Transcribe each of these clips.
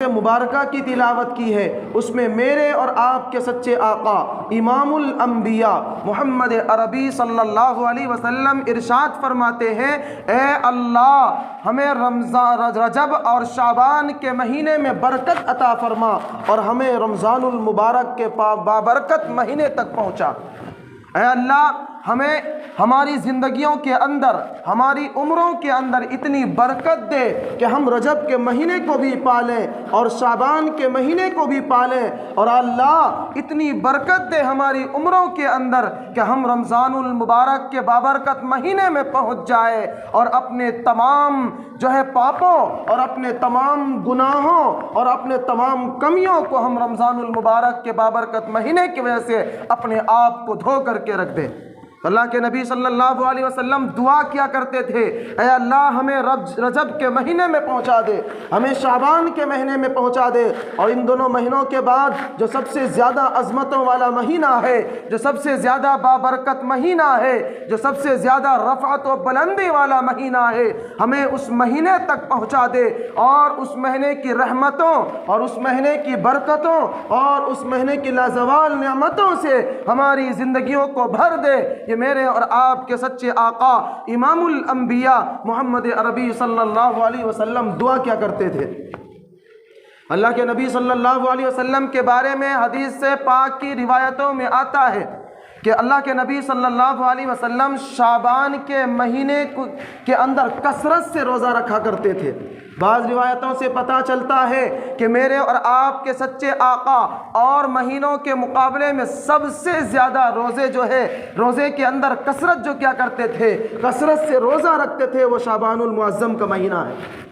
مبارکہ کی تلاوت کی ہے، اس میں میرے اور آپ کے سچے آقا امام الانبیاء محمد عربی صلی اللہ علیہ وسلم ارشاد فرماتے ہیں، اے اللہ ہمیں رجب اور شعبان کے مہینے میں برکت عطا فرما اور ہمیں رمضان المبارک کے بابرکت مہینے تک پہنچا۔ اے اللہ ہمیں ہماری زندگیوں کے اندر، ہماری عمروں کے اندر اتنی برکت دے کہ ہم رجب کے مہینے کو بھی پالیں اور شعبان کے مہینے کو بھی پالیں، اور اللہ اتنی برکت دے ہماری عمروں کے اندر کہ ہم رمضان المبارک کے بابرکت مہینے میں پہنچ جائے اور اپنے تمام پاپوں اور اپنے تمام گناہوں اور اپنے تمام کمیوں کو ہم رمضان المبارک کے بابرکت مہینے کی وجہ سے اپنے آپ کو دھو کر کے رکھ دیں۔ اللہ کے نبی صلی اللہ علیہ وسلم دعا کیا کرتے تھے، اے اللہ ہمیں رجب کے مہینے میں پہنچا دے، ہمیں شعبان کے مہینے میں پہنچا دے، اور ان دونوں مہینوں کے بعد جو سب سے زیادہ عظمتوں والا مہینہ ہے، جو سب سے زیادہ بابرکت مہینہ ہے، جو سب سے زیادہ رفعت و بلندی والا مہینہ ہے، ہمیں اس مہینے تک پہنچا دے اور اس مہینے کی رحمتوں اور اس مہینے کی برکتوں اور اس مہینے کی لازوال نعمتوں سے ہماری زندگیوں کو بھر دے۔ یہ میرے اور آپ کے سچے آقا امام الانبیاء محمد عربی صلی اللہ علیہ وسلم دعا کیا کرتے تھے۔ اللہ کے نبی صلی اللہ علیہ وسلم کے بارے میں حدیث سے پاک کی روایتوں میں آتا ہے کہ اللہ کے نبی صلی اللہ علیہ وسلم شعبان کے مہینے کے اندر کثرت سے روزہ رکھا کرتے تھے۔ بعض روایتوں سے پتہ چلتا ہے کہ میرے اور آپ کے سچے آقا اور مہینوں کے مقابلے میں سب سے زیادہ روزے کے اندر کثرت جو کیا کرتے تھے، کثرت سے روزہ رکھتے تھے، وہ شعبان المعظم کا مہینہ ہے۔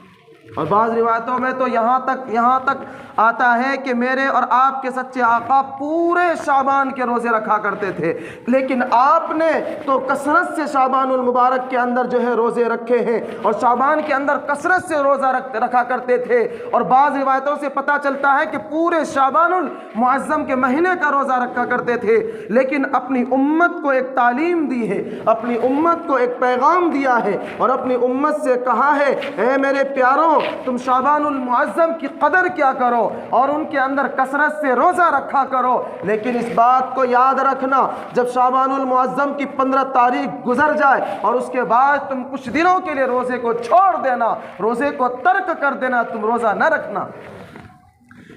اور بعض روایتوں میں تو یہاں تک آتا ہے کہ میرے اور آپ کے سچے آقا پورے شعبان کے روزے رکھا کرتے تھے، لیکن آپ نے تو کثرت سے شعبان المبارک کے اندر روزے رکھے ہیں اور شعبان کے اندر کثرت سے روزہ رکھا کرتے تھے۔ اور بعض روایتوں سے پتہ چلتا ہے کہ پورے شعبان المعظم کے مہینے کا روزہ رکھا کرتے تھے، لیکن اپنی امت کو ایک تعلیم دی ہے، اپنی امت کو ایک پیغام دیا ہے اور اپنی امت سے کہا ہے، اے میرے پیاروں تم شعبان المعظم کی قدر کیا کرو اور ان کے اندر کثرت سے روزہ رکھا کرو، لیکن اس بات کو یاد رکھنا جب شعبان المعظم کی 15 تاریخ گزر جائے اور اس کے بعد تم کچھ دنوں کے لیے روزے کو چھوڑ دینا، روزے کو ترک کر دینا، تم روزہ نہ رکھنا۔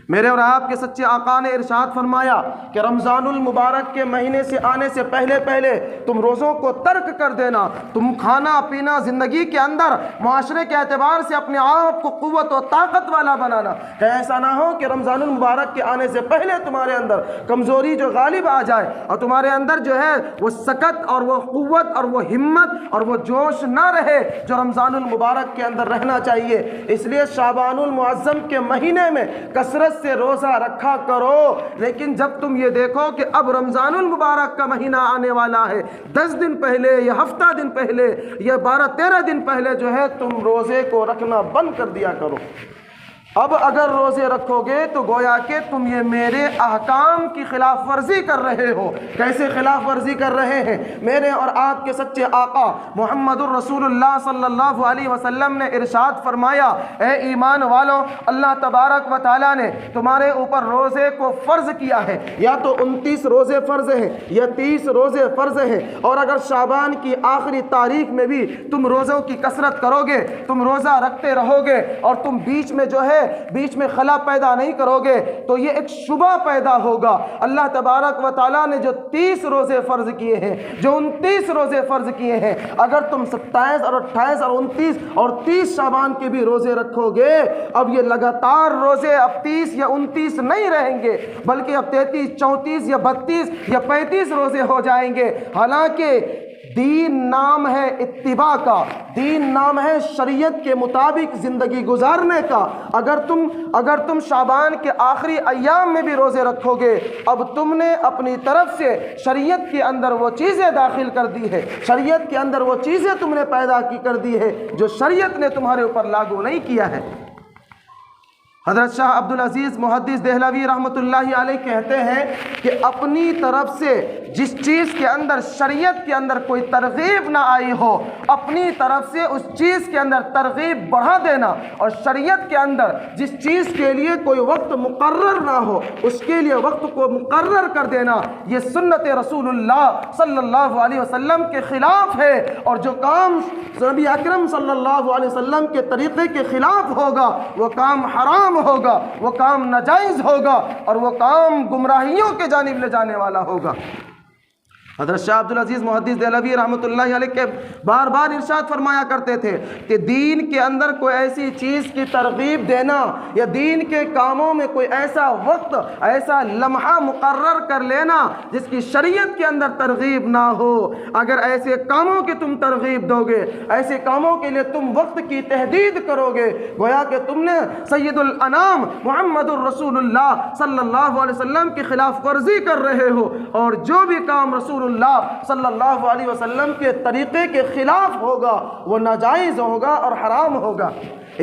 میرے اور آپ کے سچے آقا نے ارشاد فرمایا کہ رمضان المبارک کے مہینے سے آنے سے پہلے تم روزوں کو ترک کر دینا، تم کھانا پینا زندگی کے اندر معاشرے کے اعتبار سے اپنے آپ کو قوت و طاقت والا بنانا، کہ ایسا نہ ہو کہ رمضان المبارک کے آنے سے پہلے تمہارے اندر کمزوری جو غالب آ جائے اور تمہارے اندر وہ سکت اور وہ قوت اور وہ ہمت اور وہ جوش نہ رہے جو رمضان المبارک کے اندر رہنا چاہیے۔ اس لیے شعبان المعظم کے مہینے میں کثرت سے روزہ رکھا کرو، لیکن جب تم یہ دیکھو کہ اب رمضان المبارک کا مہینہ آنے والا ہے، 10 دن پہلے یا ہفتہ دن پہلے یا 12-13 دن پہلے تم روزے کو رکھنا بند کر دیا کرو۔ اب اگر روزے رکھو گے تو گویا کہ تم یہ میرے احکام کی خلاف ورزی کر رہے ہو۔ کیسے خلاف ورزی کر رہے ہیں؟ میرے اور آپ کے سچے آقا محمد الرسول اللہ صلی اللہ علیہ وسلم نے ارشاد فرمایا، اے ایمان والو، اللہ تبارک و تعالیٰ نے تمہارے اوپر روزے کو فرض کیا ہے، یا تو 29 روزے فرض ہیں یا 30 روزے فرض ہیں، اور اگر شعبان کی آخری تاریخ میں بھی تم روزوں کی کثرت کرو گے، تم روزہ رکھتے رہو گے اور تم بیچ میں خلا پیدا نہیں کرو گے تو یہ ایک شبہ پیدا ہوگا۔ اللہ تبارک و تعالیٰ نے جو 30 روزے فرض کیے ہیں، جو 29 روزے فرض کیے ہیں، اگر تم 27 اور 28 اور 29 اور 30 شعبان کے بھی روزے رکھو گے، اب یہ لگاتار روزے اب 30 یا 29 نہیں رہیں گے، بلکہ اب 33 34 یا 32 یا 35 روزے ہو جائیں گے۔ حالانکہ دین نام ہے اتباع کا، دین نام ہے شریعت کے مطابق زندگی گزارنے کا۔ اگر تم شعبان کے آخری ایام میں بھی روزے رکھو گے، اب تم نے اپنی طرف سے شریعت کے اندر وہ چیزیں داخل کر دی ہے، شریعت کے اندر وہ چیزیں تم نے پیدا کر دی ہے جو شریعت نے تمہارے اوپر لاگو نہیں کیا ہے۔ حضرت شاہ عبدالعزیز محدث دہلوی رحمۃ اللہ علیہ کہتے ہیں کہ اپنی طرف سے جس چیز کے اندر شریعت کے اندر کوئی ترغیب نہ آئی ہو اپنی طرف سے اس چیز کے اندر ترغیب بڑھا دینا، اور شریعت کے اندر جس چیز کے لیے کوئی وقت مقرر نہ ہو اس کے لیے وقت کو مقرر کر دینا، یہ سنت رسول اللہ صلی اللہ علیہ وسلم کے خلاف ہے، اور جو کام نبی اکرم صلی اللہ علیہ وسلم کے طریقے کے خلاف ہوگا وہ کام حرام ہوگا، وہ کام ناجائز ہوگا، اور وہ کام گمراہیوں کے جانب لے جانے والا ہوگا۔ حضرت شاہ عبدالعزیز محدث دہلوی رحمۃ اللہ علیہ کے بار بار ارشاد فرمایا کرتے تھے کہ دین کے اندر کوئی ایسی چیز کی ترغیب دینا یا دین کے کاموں میں کوئی ایسا وقت، ایسا لمحہ مقرر کر لینا جس کی شریعت کے اندر ترغیب نہ ہو، اگر ایسے کاموں کی تم ترغیب دو گے، ایسے کاموں کے لیے تم وقت کی تحدید کرو گے، گویا کہ تم نے سید الانام محمد الرسول اللہ صلی اللہ علیہ وسلم کی خلاف ورزی کر رہے ہو، اور جو بھی کام رسول اللہ صلی اللہ علیہ وسلم کے طریقے کے خلاف ہوگا وہ ناجائز ہوگا اور حرام ہوگا۔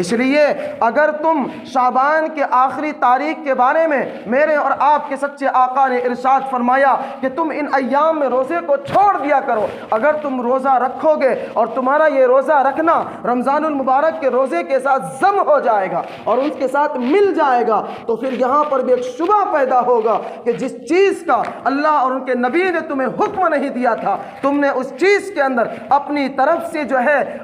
اس لیے اگر تم شعبان کے آخری تاریخ کے بارے میں میرے اور آپ کے سچے آقا نے ارشاد فرمایا کہ تم ان ایام میں روزے کو چھوڑ دیا کرو، اگر تم روزہ رکھو گے اور تمہارا یہ روزہ رکھنا رمضان المبارک کے روزے کے ساتھ ضم ہو جائے گا اور اس کے ساتھ مل جائے گا، تو پھر یہاں پر بھی ایک شبہ پیدا ہوگا کہ جس چیز کا اللہ اور ان کے نبی نے تمہیں حکم نہیں دیا تھا تم نے اس چیز کے اندر اپنی طرف سے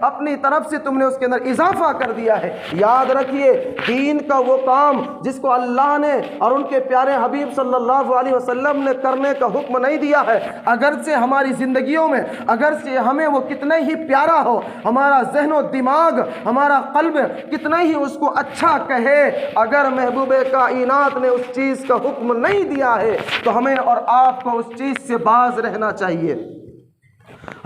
اپنی طرف سے تم نے اس کے اندر اضافہ کر دیا ہے۔ یاد رکھیے دین کا وہ کام جس کو اللہ نے اور ان کے پیارے حبیب صلی اللہ علیہ وسلم نے کرنے کا حکم نہیں دیا ہے، اگرچہ ہماری زندگیوں میں اگرچہ ہمیں وہ کتنا ہی پیارا ہو، ہمارا ذہن و دماغ ہمارا قلب کتنا ہی اس کو اچھا کہے، اگر محبوب کائنات نے اس چیز کا حکم نہیں دیا ہے تو ہمیں اور آپ کو اس چیز سے باز رہنا چاہیے۔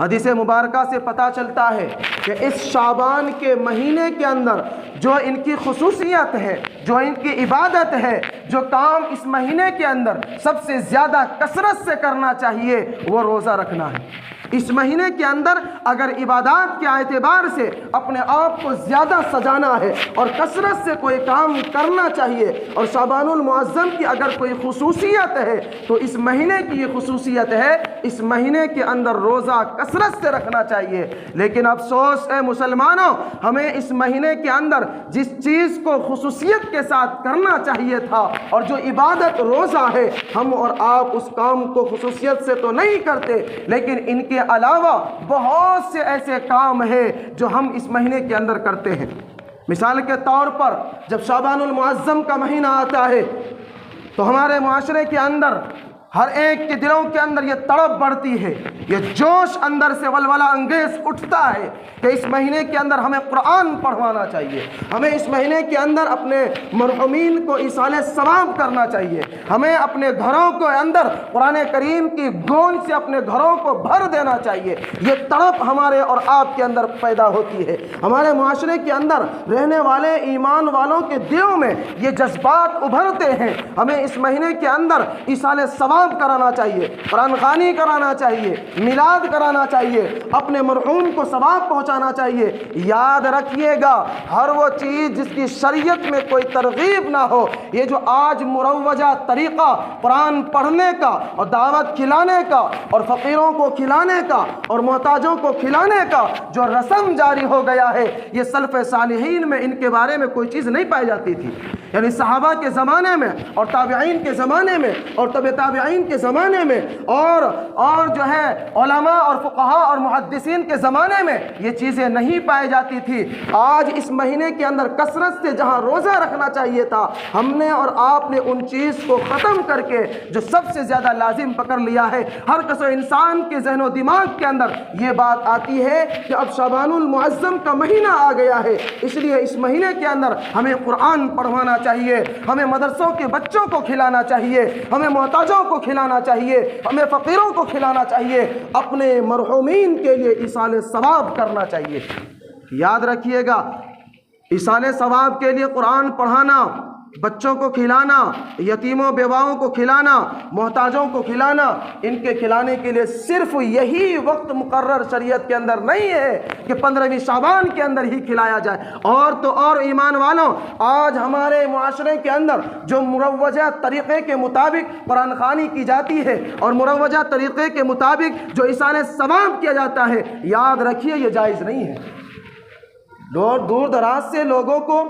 حدیث مبارکہ سے پتہ چلتا ہے کہ اس شعبان کے مہینے کے اندر جو ان کی خصوصیت ہے، جو ان کی عبادت ہے، جو کام اس مہینے کے اندر سب سے زیادہ کثرت سے کرنا چاہیے وہ روزہ رکھنا ہے۔ اس مہینے کے اندر اگر عبادات کے اعتبار سے اپنے آپ کو زیادہ سجانا ہے اور کثرت سے کوئی کام کرنا چاہیے، اور شعبان المعظم کی اگر کوئی خصوصیت ہے تو اس مہینے کی یہ خصوصیت ہے، اس مہینے کے اندر روزہ کثرت سے رکھنا چاہیے۔ لیکن افسوس ہے مسلمانوں، ہمیں اس مہینے کے اندر جس چیز کو خصوصیت کے ساتھ کرنا چاہیے تھا اور جو عبادت روزہ ہے، ہم اور آپ اس کام کو خصوصیت سے تو نہیں کرتے، لیکن ان کے علاوہ بہت سے ایسے کام ہیں جو ہم اس مہینے کے اندر کرتے ہیں۔ مثال کے طور پر جب شعبان المعظم کا مہینہ آتا ہے تو ہمارے معاشرے کے اندر ہر ایک کے دلوں کے اندر یہ تڑپ بڑھتی ہے، یہ جوش اندر سے ولولہ انگیز اٹھتا ہے کہ اس مہینے کے اندر ہمیں قرآن پڑھوانا چاہیے، ہمیں اس مہینے کے اندر اپنے مرحومین کو ایصال ثواب کرنا چاہیے، ہمیں اپنے گھروں کے اندر قرآن کریم کی گونج سے اپنے گھروں کو بھر دینا چاہیے۔ یہ تڑپ ہمارے اور آپ کے اندر پیدا ہوتی ہے، ہمارے معاشرے کے اندر رہنے والے ایمان والوں کے دلوں میں یہ جذبات ابھرتے ہیں۔ ہمیں اس مہینے کے اندر ایصال ثواب کرانا چاہیے، قرآن خوانی کرانا چاہیے، میلاد کرانا چاہیے، اپنے مرحوم کو ثواب پہنچانا چاہیے۔ یاد رکھیے گا ہر وہ چیز جس کی شریعت میں کوئی ترغیب نہ ہو، یہ جو آج مروجہ طریقہ قرآن پڑھنے کا اور دعوت کھلانے کا اور فقیروں کو کھلانے کا اور محتاجوں کو کھلانے کا جو رسم جاری ہو گیا ہے، یہ سلف صالحین میں ان کے بارے میں کوئی چیز نہیں پائی جاتی تھی۔ یعنی صحابہ کے زمانے میں اور تابعین کے زمانے میں اور تبع تابعین کے زمانے میں اور جو ہے علماء اور فقہاء اور محدثین کے زمانے میں یہ چیزیں نہیں پائی جاتی تھی۔ آج اس مہینے کے اندر کثرت سے جہاں روزہ رکھنا چاہیے تھا، ہم نے اور آپ نے ان چیز کو ختم کر کے جو سب سے زیادہ لازم پکڑ لیا ہے۔ ہر کس انسان کے ذہن و دماغ کے اندر یہ بات آتی ہے کہ اب شعبان المعظم کا مہینہ آ گیا ہے، اس لیے اس مہینے کے اندر ہمیں قرآن پڑھوانا چاہیے، ہمیں مدرسوں کے بچوں کو کھلانا چاہیے، ہمیں محتاجوں کو کھلانا چاہیے، ہمیں فقیروں کو کھلانا چاہیے، اپنے مرحومین کے لیے ایصال ثواب کرنا چاہیے۔ یاد رکھیے گا ایصال ثواب کے لیے قرآن پڑھانا بچوں کو کھلانا، یتیموں بیواؤں کو کھلانا، محتاجوں کو کھلانا، ان کے کھلانے کے لیے صرف یہی وقت مقرر شریعت کے اندر نہیں ہے کہ 15ویں شعبان کے اندر ہی کھلایا جائے۔ اور تو اور ایمان والوں، آج ہمارے معاشرے کے اندر جو مروجہ طریقے کے مطابق قرآن خوانی کی جاتی ہے اور مروجہ طریقے کے مطابق جو ایصال ثواب کیا جاتا ہے، یاد رکھیے یہ جائز نہیں ہے۔ دور دراز سے لوگوں کو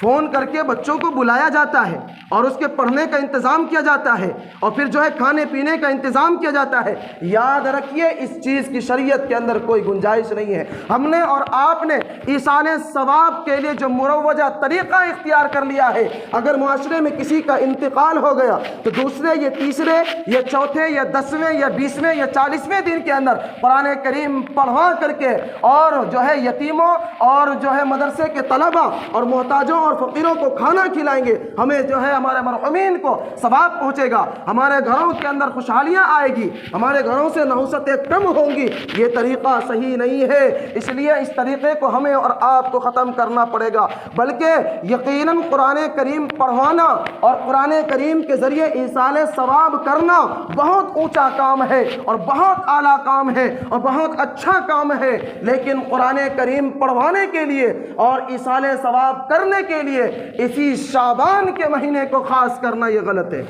فون کر کے بچوں کو بلایا جاتا ہے اور اس کے پڑھنے کا انتظام کیا جاتا ہے اور پھر جو ہے کھانے پینے کا انتظام کیا جاتا ہے۔ یاد رکھیے اس چیز کی شریعت کے اندر کوئی گنجائش نہیں ہے۔ ہم نے اور آپ نے ایصال ثواب کے لیے جو مروجہ طریقہ اختیار کر لیا ہے، اگر معاشرے میں کسی کا انتقال ہو گیا تو دوسرے یا تیسرے یا چوتھے یا 10ویں یا 20ویں یا 40ویں دن کے اندر قرآن کریم پڑھوا کر کے اور جو ہے یتیموں اور جو ہے مدرسے کے طلبہ اور محتاجوں اور فقیروں کو کھانا کھلائیں گے، ہمیں جو ہے ہمارے مرحومین کو ثواب پہنچے گا، ہمارے گھروں کے اندر خوشحالیاں آئے گی، ہمارے گھروں سے نحوستیں کم ہوں گی۔ یہ طریقہ صحیح نہیں ہے، اس لیے اس طریقے کو ہمیں اور آپ کو ختم کرنا پڑے گا، بلکہ یقیناً قرآن کریم پڑھوانا اور قرآن کریم کے ذریعے ایصال ثواب کرنا بہت اونچا کام ہے اور بہت اعلیٰ کام ہے اور بہت اچھا کام ہے، لیکن قرآن کریم پڑھوانے کے لیے اور ایصال ثواب کرنے کے لیے اسی شعبان کے مہینے کو خاص کرنا یہ غلط ہے۔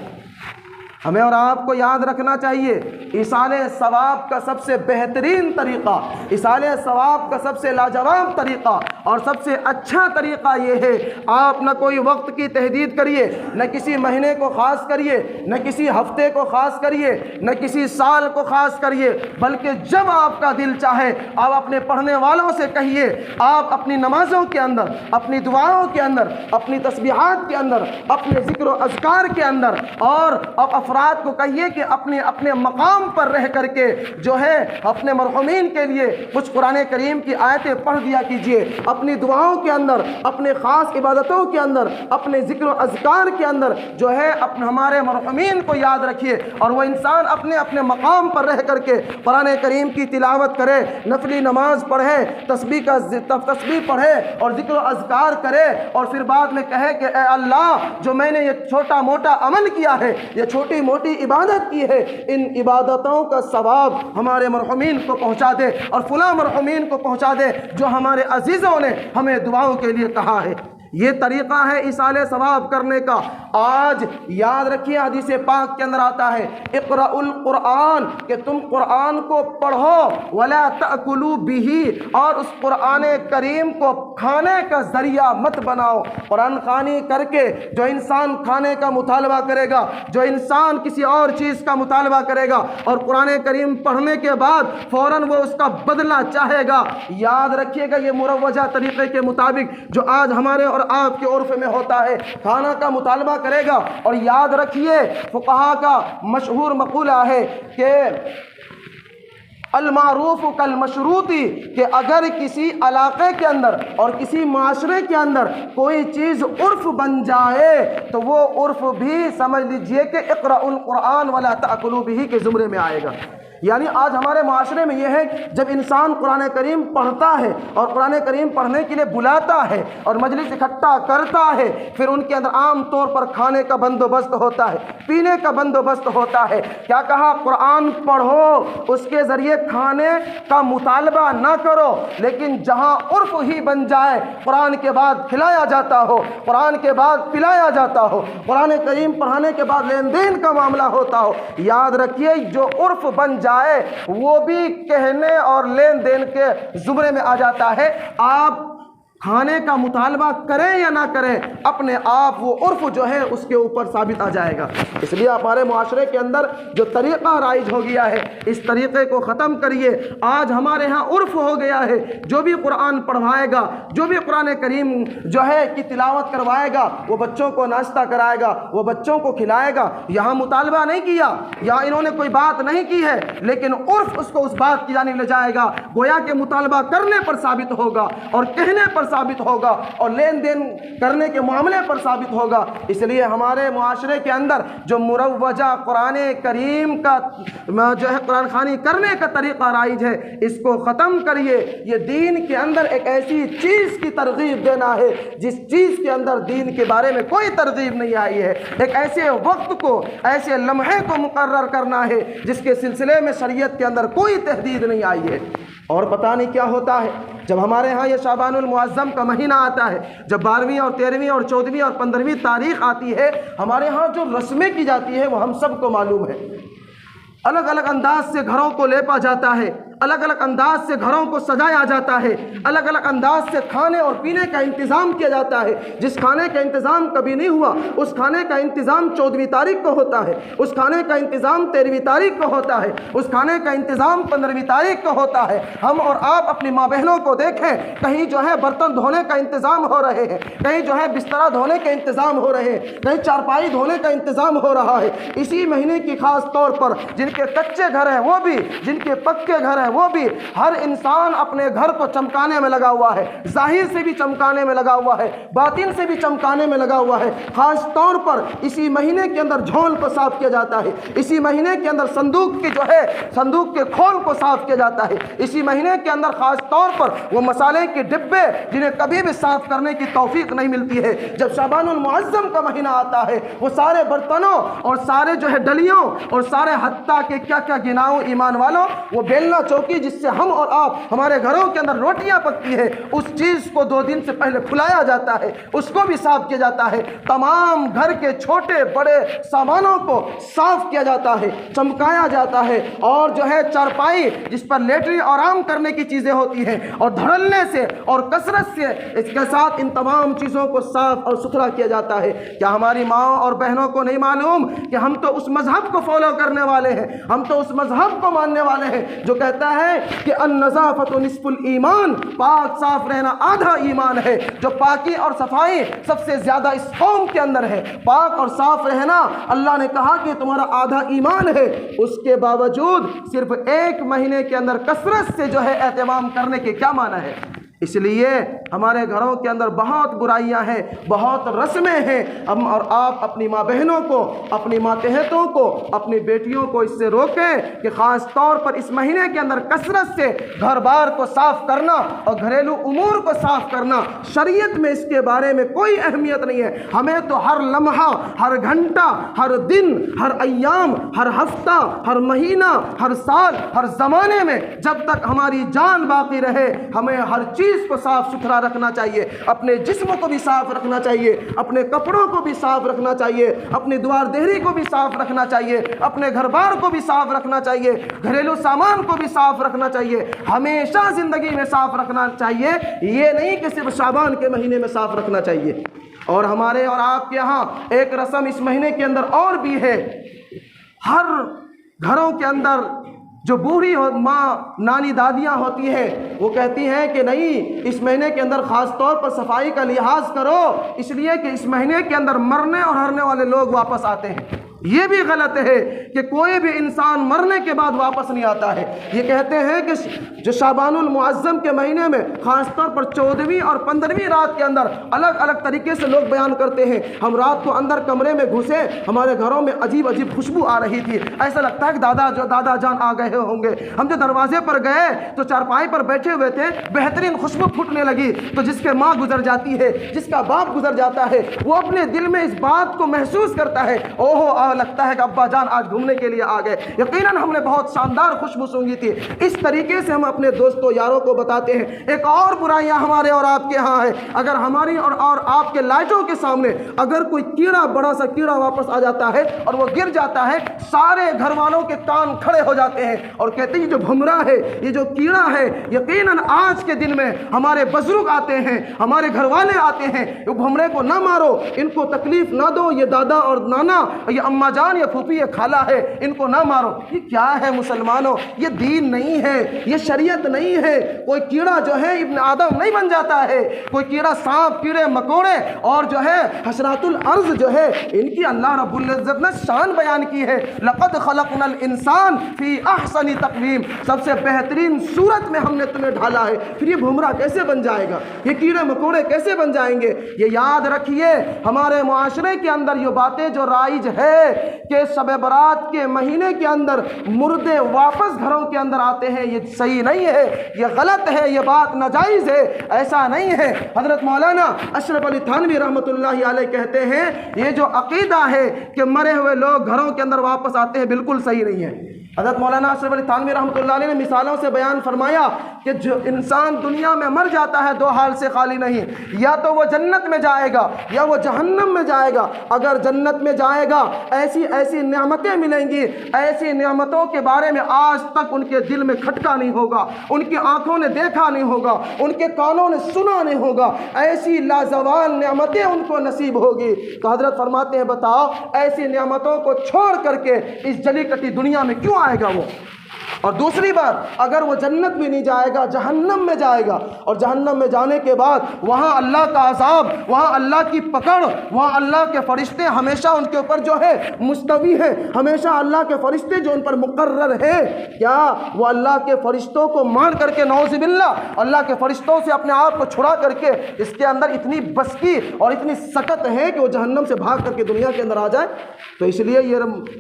ہمیں اور آپ کو یاد رکھنا چاہیے ایصال ثواب کا سب سے بہترین طریقہ، ایصال ثواب کا سب سے لاجواب طریقہ اور سب سے اچھا طریقہ یہ ہے، آپ نہ کوئی وقت کی تحدید کریے، نہ کسی مہینے کو خاص کریے، نہ کسی ہفتے کو خاص کریے، نہ کسی سال کو خاص کریے، بلکہ جب آپ کا دل چاہے آپ اپنے پڑھنے والوں سے کہیے، آپ اپنی نمازوں کے اندر، اپنی دعاؤں کے اندر، اپنی تسبیحات کے اندر، اپنے ذکر و اذکار کے اندر اور افراد کو کہیے کہ اپنے مقام پر رہ کر کے جو ہے اپنے مرحومین کے لیے کچھ قرآن کریم کی آیتیں پڑھ دیا کیجئے، اپنی دعاؤں کے اندر، اپنے خاص عبادتوں کے اندر، اپنے ذکر و اذکار کے اندر جو ہے ہمارے مرحومین کو یاد رکھیے، اور وہ انسان اپنے مقام پر رہ کر کے قرآن کریم کی تلاوت کرے، نفلی نماز پڑھے، تسبیح پڑھے اور ذکر و اذکار کرے، اور پھر بعد میں کہے کہ اے اللہ جو میں نے یہ چھوٹا موٹا عمل کیا ہے، یہ چھوٹی موٹی عبادت کی ہے، ان عبادتوں کا ثواب ہمارے مرحومین کو پہنچا دے اور فلاں مرحومین کو پہنچا دے جو ہمارے عزیزوں نے ہمیں دعاؤں کے لیے کہا ہے۔ یہ طریقہ ہے ایصال ثواب کرنے کا۔ آج یاد رکھیے حدیث پاک کے اندر آتا ہے اقرأ القرآن، کہ تم قرآن کو پڑھو، ولا تأکلوا بہ، اور اس قرآن کریم کو کھانے کا ذریعہ مت بناؤ۔ قرآن خوانی کر کے جو انسان کھانے کا مطالبہ کرے گا، جو انسان کسی اور چیز کا مطالبہ کرے گا اور قرآن کریم پڑھنے کے بعد فوراً وہ اس کا بدلہ چاہے گا، یاد رکھیے گا یہ مروجہ طریقے کے مطابق جو آج ہمارے اور آپ کے عرف میں ہوتا ہے، کھانا کا مطالبہ کرے گا۔ اور یاد رکھیے فقہا کا مشہور مقولہ ہے کہ المعروف کالمشروطی، کہ اگر کسی علاقے کے اندر اور کسی معاشرے کے اندر کوئی چیز عرف بن جائے تو وہ عرف بھی سمجھ لیجئے کہ اقرأ القرآن ولا تأکلوا بہ کے زمرے میں آئے گا۔ یعنی آج ہمارے معاشرے میں یہ ہے جب انسان قرآن کریم پڑھتا ہے اور قرآن کریم پڑھنے کے لیے بلاتا ہے اور مجلس اکٹھا کرتا ہے، پھر ان کے اندر عام طور پر کھانے کا بندوبست ہوتا ہے، پینے کا بندوبست ہوتا ہے۔ کیا کہا؟ قرآن پڑھو، اس کے ذریعے کھانے کا مطالبہ نہ کرو، لیکن جہاں عرف ہی بن جائے قرآن کے بعد کھلایا جاتا ہو، قرآن کے بعد پلایا جاتا ہو، قرآن کریم پڑھانے کے بعد لین دین کا معاملہ ہوتا ہو، یاد رکھیے جو عرف بن جائے وہ بھی کہنے اور لین دین کے زمرے میں آ جاتا ہے۔ آپ کھانے کا مطالبہ کریں یا نہ کریں، اپنے آپ وہ عرف جو ہے اس کے اوپر ثابت آ جائے گا۔ اس لیے ہمارے معاشرے کے اندر جو طریقہ رائج ہو گیا ہے اس طریقے کو ختم کریے۔ آج ہمارے ہاں عرف ہو گیا ہے جو بھی قرآن پڑھوائے گا، جو بھی قرآن کریم جو ہے کی تلاوت کروائے گا، وہ بچوں کو ناشتہ کرائے گا، وہ بچوں کو کھلائے گا۔ یہاں مطالبہ نہیں کیا، یا انہوں نے کوئی بات نہیں کی ہے، لیکن عرف اس کو اس بات کی جانب لے جائے گا، گویا کہ مطالبہ کرنے پر ثابت ہوگا اور کہنے پر ثابت ہوگا اور لین دین کرنے کے معاملے پر ثابت ہوگا۔ اس لیے ہمارے معاشرے کے اندر جو مروجہ قرآن کریم کا جو ہے قرآن خوانی کرنے کا طریقہ رائج ہے، اس کو ختم کریے۔ یہ دین کے اندر ایک ایسی چیز کی ترغیب دینا ہے جس چیز کے اندر دین کے بارے میں کوئی ترغیب نہیں آئی ہے، ایک ایسے وقت کو، ایسے لمحے کو مقرر کرنا ہے جس کے سلسلے میں شریعت کے اندر کوئی تحدید نہیں آئی ہے۔ اور پتہ نہیں کیا ہوتا ہے جب ہمارے ہاں یہ شعبان المعظم کا مہینہ آتا ہے، جب 12ویں اور 13ویں اور 14ویں اور 15ویں تاریخ آتی ہے، ہمارے ہاں جو رسمیں کی جاتی ہے وہ ہم سب کو معلوم ہے۔ الگ الگ انداز سے گھروں کو لیپا جاتا ہے، الگ الگ انداز سے گھروں کو سجایا جاتا ہے، الگ الگ انداز سے کھانے اور پینے کا انتظام کیا جاتا ہے۔ جس کھانے کا انتظام کبھی نہیں ہوا اس کھانے کا انتظام 14ویں تاریخ کو ہوتا ہے، اس کھانے کا انتظام 13ویں تاریخ کو ہوتا ہے، اس کھانے کا انتظام 15ویں تاریخ کو ہوتا ہے۔ ہم اور آپ اپنی ماں بہنوں کو دیکھیں، کہیں جو ہے برتن دھونے کا انتظام ہو رہے ہیں، کہیں جو ہے بسترا دھونے کے انتظام ہو رہے ہیں، کہیں چارپائی دھونے کا انتظام ہو رہا ہے۔ اسی مہینے کی خاص طور پر جن کے کچے گھر ہیں وہ بھی، جن کے پکے گھر ہیں وہ بھی، ہر انسان اپنے گھر کو چمکانے میں لگا ہوا ہے، ظاہر سے بھی چمکانے میں لگا ہوا ہے، باطن سے بھی چمکانے میں لگا ہوا ہے۔ خاص طور پر اسی مہینے کے اندر جھول کو صاف کیا جاتا ہے، اسی مہینے کے اندر صندوق کی جو ہے صندوق کے کھول کو صاف کیا جاتا ہے، اسی مہینے کے اندر خاص طور پر وہ مسالے کے ڈبے جنہیں کبھی بھی صاف کرنے کی توفیق نہیں ملتی ہے، جب شعبان المعظم کا مہینہ آتا ہے وہ سارے برتنوں اور سارے جو ہے ڈلیوں اور سارے حتیٰ کہ کیا کیا گناؤ ایمان والوں، وہ بیلنا چوکی جس سے ہم اور آپ ہمارے گھروں کے اندر روٹیاں پکتی ہے، اس چیز کو 2 دن سے پہلے کھلایا جاتا ہے، اس کو بھی صاف کیا جاتا ہے۔ تمام گھر کے چھوٹے بڑے سامانوں کو صاف کیا جاتا ہے، چمکایا جاتا ہے، اور جو ہے چارپائی جس پر لیٹری آرام کرنے کی چیزیں ہوتی ہیں اور دھڑلنے سے اور کثرت سے اس کے ساتھ ان تمام چیزوں کو صاف اور ستھرا کیا جاتا ہے۔ کیا ہماری ماں اور بہنوں کو نہیں معلوم کہ ہم تو اس مذہب کو فالو کرنے والے ہیں، ہم تو اس مذہب کو ماننے والے ہیں جو کہتا ہے کہ النظافت نصف الایمان، پاک صاف رہنا آدھا ایمان ہے۔ جو پاکی اور صفائی سب سے زیادہ اس قوم کے اندر ہے، پاک اور صاف رہنا اللہ نے کہا کہ تمہارا آدھا ایمان ہے، اس کے باوجود صرف 1 مہینے کے اندر کثرت سے جو ہے اہتمام کرنے کے کیا معنی ہے؟ اس لیے ہمارے گھروں کے اندر بہت برائیاں ہیں، بہت رسمیں ہیں۔ ہم اور آپ اپنی ماں بہنوں کو، اپنی ماتحتوں کو، اپنی بیٹیوں کو اس سے روکیں کہ خاص طور پر اس مہینے کے اندر کثرت سے گھر بار کو صاف کرنا اور گھریلو امور کو صاف کرنا، شریعت میں اس کے بارے میں کوئی اہمیت نہیں ہے۔ ہمیں تو ہر لمحہ، ہر گھنٹہ، ہر دن، ہر ایام، ہر ہفتہ، ہر مہینہ، ہر سال، ہر زمانے میں جب تک ہماری جان باقی رہے ہمیں ہر چیز کو صاف ستھرا رکھنا چاہیے، اپنے جسم کو بھی صاف رکھنا چاہیے، اپنے کپڑوں کو بھی صاف رکھنا چاہیے، اپنی دوار دہری کو بھی صاف رکھنا چاہیے، اپنے گھر بار کو بھی صاف رکھنا چاہیے، گھریلو سامان کو بھی صاف رکھنا چاہیے، ہمیشہ زندگی میں صاف رکھنا چاہیے۔ یہ نہیں کہ صرف شعبان کے مہینے میں صاف رکھنا چاہیے۔ اور ہمارے اور آپ کے ہاں ایک رسم اس مہینے کے اندر اور بھی ہے، ہر گھروں کے اندر جو بوڑھی ماں نانی دادیاں ہوتی ہیں وہ کہتی ہیں کہ نہیں، اس مہینے کے اندر خاص طور پر صفائی کا لحاظ کرو، اس لیے کہ اس مہینے کے اندر مرنے اور ہرنے والے لوگ واپس آتے ہیں۔ یہ بھی غلط ہے کہ کوئی بھی انسان مرنے کے بعد واپس نہیں آتا ہے۔ یہ کہتے ہیں کہ جو شعبان المعظم کے مہینے میں خاص طور پر 14ویں اور 15ویں رات کے اندر الگ الگ طریقے سے لوگ بیان کرتے ہیں، ہم رات کو اندر کمرے میں گھسے، ہمارے گھروں میں عجیب عجیب خوشبو آ رہی تھی، ایسا لگتا ہے کہ دادا جان آ گئے ہوں گے۔ ہم جو دروازے پر گئے تو چارپائی پر بیٹھے ہوئے تھے، بہترین خوشبو پھوٹنے لگی، تو جس کے ماں گزر جاتی ہے، جس کا باپ گزر جاتا ہے، وہ اپنے دل میں اس بات کو محسوس کرتا ہے، اوہو لگتا ہے کہ ابا جان آج گھومنے کے لیے آ گئے، یقیناً ہم نے بہت شاندار خوشبو سونگھی تھی۔ اس طریقے سے ہم اپنے دوستوں یاروں کو بتاتے ہیں۔ ایک اور برائیاں ہمارے اور آپ کے ہاں ہے، اگر ہماری اور آپ کے لائٹوں کے سامنے اگر کوئی کیڑا، بڑا سا کیڑا واپس آ جاتا ہے اور وہ گر جاتا ہے، سارے گھر والوں کے کان کھڑے ہو جاتے ہیں اور کہتے ہیں یہ جو بھمرا ہے، یہ جو کیڑا ہے، یقیناً آج کے دن میں ہمارے بزرگ آتے ہیں، ہمارے گھر والے آتے ہیں، یہ بھمرے کو نہ مارو، ان کو تکلیف نہ دو، یہ دادا اور نانا، یہ اما اماں جان یہ پھوپھی یہ خالہ ہے ان کو نہ مارو. یہ کیا ہے مسلمانوں؟ یہ دین نہیں ہے, یہ شریعت نہیں ہے. کوئی کیڑا جو ہے ابن آدم نہیں بن جاتا ہے, کوئی کیڑا سانپ کیڑے مکوڑے اور جو ہے حشرات الارض جو ہے ان کی اللہ رب العزت نے شان بیان کی ہے. لقد خلقنا الانسان فی احسن تقویم, سب سے بہترین صورت میں ہم نے تمہیں ڈھالا ہے. پھر یہ بھومرا کیسے بن جائے گا؟ یہ کیڑے مکوڑے کیسے بن جائیں گے؟ یہ یاد رکھیے ہمارے معاشرے کے اندر یہ باتیں جو رائج ہے کہ شب برات کے مہینے کے اندر مردے واپس گھروں کے اندر آتے ہیں, یہ صحیح نہیں ہے, یہ غلط ہے, یہ بات ناجائز ہے. ایسا نہیں ہے. حضرت مولانا اشرف علی تھانوی رحمۃ اللہ علیہ کہتے ہیں یہ جو عقیدہ ہے کہ مرے ہوئے لوگ گھروں کے اندر واپس آتے ہیں بالکل صحیح نہیں ہے. حضرت مولانا اشرف علی تھانوی رحمۃ اللہ علیہ نے مثالوں سے بیان فرمایا کہ جو انسان دنیا میں مر جاتا ہے دو حال سے خالی نہیں, یا تو وہ جنت میں جائے گا یا وہ جہنم میں جائے گا. اگر جنت میں جائے گا ایسی ایسی نعمتیں ملیں گی, ایسی نعمتوں کے بارے میں آج تک ان کے دل میں کھٹکا نہیں ہوگا, ان کی آنکھوں نے دیکھا نہیں ہوگا, ان کے کانوں نے سنا نہیں ہوگا. ایسی لازوال نعمتیں ان کو نصیب ہوگی. تو حضرت فرماتے ہیں بتاؤ ایسی نعمتوں کو چھوڑ کر کے اس جلی کٹی دنیا میں کیوں آئے گا وہ؟ اور دوسری بات, اگر وہ جنت میں نہیں جائے گا جہنم میں جائے گا, اور جہنم میں جانے کے بعد وہاں اللہ کا عذاب, وہاں اللہ کی پکڑ, وہاں اللہ کے فرشتے ہمیشہ ان کے اوپر جو ہے مستوی ہیں, ہمیشہ اللہ کے فرشتے جو ان پر مقرر ہے. کیا وہ اللہ کے فرشتوں کو مان کر کے نعوذ باللہ اللہ کے فرشتوں سے اپنے آپ کو چھڑا کر کے اس کے اندر اتنی بسکی اور اتنی سکت ہے کہ وہ جہنم سے بھاگ کر کے دنیا کے اندر آ جائے؟ تو اس لیے یہ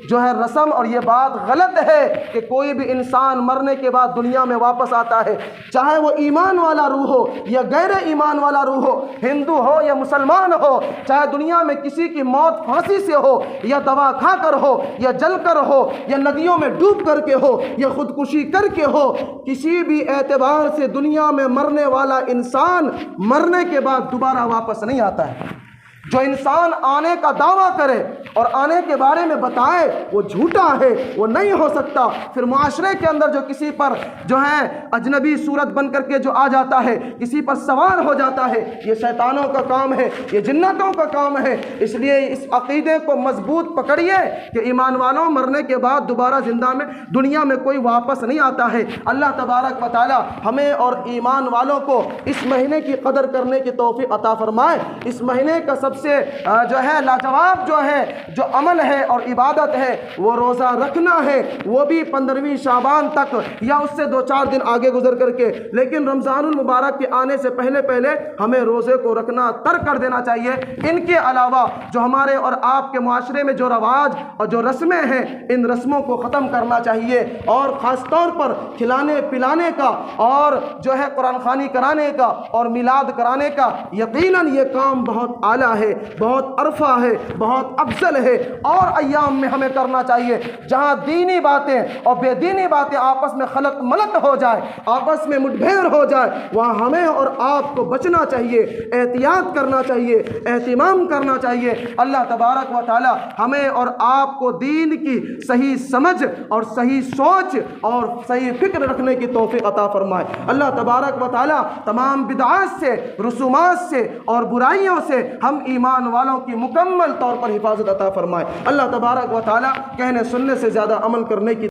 جو ہے رسم اور یہ بات غلط ہے کہ کوئی بھی انسان مرنے کے بعد دنیا میں واپس آتا ہے, چاہے وہ ایمان والا روح ہو یا غیر ایمان والا روح ہو, ہندو ہو یا مسلمان ہو, چاہے دنیا میں کسی کی موت پھانسی سے ہو یا دوا کھا کر ہو یا جل کر ہو یا ندیوں میں ڈوب کر کے ہو یا خودکشی کر کے ہو, کسی بھی اعتبار سے دنیا میں مرنے والا انسان مرنے کے بعد دوبارہ واپس نہیں آتا ہے. جو انسان آنے کا دعویٰ کرے اور آنے کے بارے میں بتائے وہ جھوٹا ہے, وہ نہیں ہو سکتا. پھر معاشرے کے اندر جو کسی پر جو ہے اجنبی صورت بن کر کے جو آ جاتا ہے, کسی پر سوار ہو جاتا ہے, یہ شیطانوں کا کام ہے, یہ جناتوں کا کام ہے. اس لیے اس عقیدے کو مضبوط پکڑیے کہ ایمان والوں مرنے کے بعد دوبارہ زندہ میں دنیا میں کوئی واپس نہیں آتا ہے. اللہ تبارک و تعالی ہمیں اور ایمان والوں کو اس مہینے کی قدر کرنے کی توفیق عطا فرمائے. اس مہینے کا سب سے جو ہے لاجواب جو ہے جو عمل ہے اور عبادت ہے وہ روزہ رکھنا ہے, وہ بھی 15ویں شعبان تک یا اس سے 2-4 دن آگے گزر کر کے. لیکن رمضان المبارک کے آنے سے پہلے ہمیں روزے کو رکھنا ترک کر دینا چاہیے. ان کے علاوہ جو ہمارے اور آپ کے معاشرے میں جو رواج اور جو رسمیں ہیں ان رسموں کو ختم کرنا چاہیے, اور خاص طور پر کھلانے پلانے کا اور جو ہے قرآن خوانی کرانے کا اور میلاد کرانے کا یقیناً یہ کام بہت اعلیٰ ہے, بہت عرفہ ہے, بہت افضل ہے. اور ایام میں ہمیں کرنا چاہیے جہاں دینی باتیں اور بے دینی باتیں آپس میں خلط ملط ہو جائے, آپس میں مٹبھیڑ ہو جائے, وہاں ہمیں اور آپ کو بچنا چاہیے, احتیاط کرنا چاہیے, اہتمام کرنا چاہیے. اللہ تبارک و تعالی ہمیں اور آپ کو دین کی صحیح سمجھ اور صحیح سوچ اور صحیح فکر رکھنے کی توفیق عطا فرمائے. اللہ تبارک و تعالی تمام بدعات سے, رسومات سے اور برائیوں سے ہم ایمان والوں کی مکمل طور پر حفاظت عطا فرمائے. اللہ تبارک و تعالی کہنے سننے سے زیادہ عمل کرنے کی